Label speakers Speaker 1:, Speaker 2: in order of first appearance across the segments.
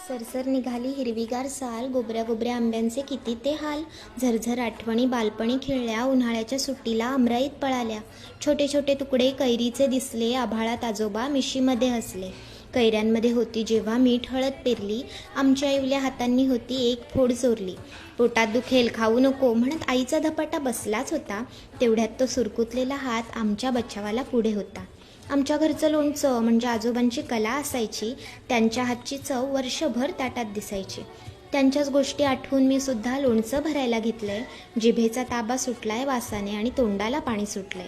Speaker 1: सरसर निघाली हिरवीगार साल, गोबऱ्या गोबऱ्या आंब्यांचे किती ते हाल. झरझर आठवणी बालपणी खेळल्या, उन्हाळ्याच्या सुट्टीला आमराईत पळाल्या. छोटे छोटे तुकडे कैरीचे दिसले, आभाळात आजोबा मिशीमध्ये हसले. कैऱ्यांमध्ये होती जेव्हा मीठ हळद पेरली, आमच्या इवल्या हातांनी होती एक फोड चोरली. पोटात दुखेल खाऊ नको म्हणत आईचा धपाटा बसलाच होता, तेवढ्यात तो सुरकुतलेला हात आमच्या बचावाला पुढे होता. आमच्या घरचं लोणचं म्हणजे आजोबांची कला असायची, त्यांच्या हातची चव वर्षभर ताटात दिसायची. त्यांच्याच गोष्टी आठवून मी सुद्धा लोणचं भरायला घेतलंय. जिभेचा ताबा सुटलाय वासाने आणि तोंडाला पाणी सुटलंय.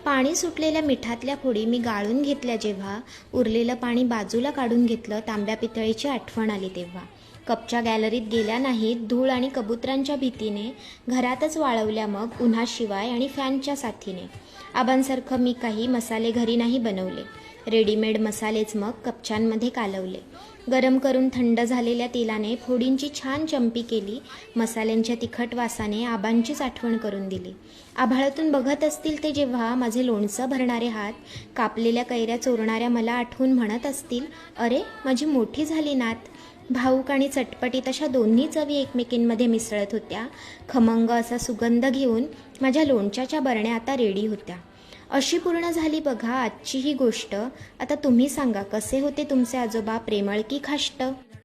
Speaker 1: पाणी सुटलेल्या मिठातल्या फोडी मी गाळून घेतल्या जेव्हा, उरलेलं पाणी बाजूला काढून घेतलं, तांब्या पितळीची आठवण आली तेव्हा. कपच्या गॅलरीत गेल्या नाहीत धूळ आणि कबुतरांच्या भीतीने, घरातच वाळवल्या मग उन्हाशिवाय आणि फॅनच्या साथीने. आबांसारखं मी काही मसाले घरी नाही बनवले, रेडीमेड मसालेच मग कपच्यांमध्ये कालवले. गरम करून थंड झालेल्या तेलाने फोडींची छान चंपी केली, मसाल्यांच्या तिखट वासाने आबांचीच आठवण करून दिली. आभाळातून बघत असतील ते जेव्हा माझे लोणचं भरणारे हात, कापलेल्या कैऱ्या चोरणाऱ्या मला आठवून म्हणत असतील, अरे माझी मोठी झाली नात. भाऊक आणि चटपटीत अशा दोन्ही चवी एकमेकींमध्ये मिसळत होत्या. खमंग असा सुगंध घेऊन माझ्या लोणच्याच्या बरण्या आता रेडी होत्या. अशी पूर्ण झाली बघा आजची ही गोष्ट. आता तुम्ही सांगा, कसे होते तुमचे आजोबा, प्रेमळ की खाष्ट?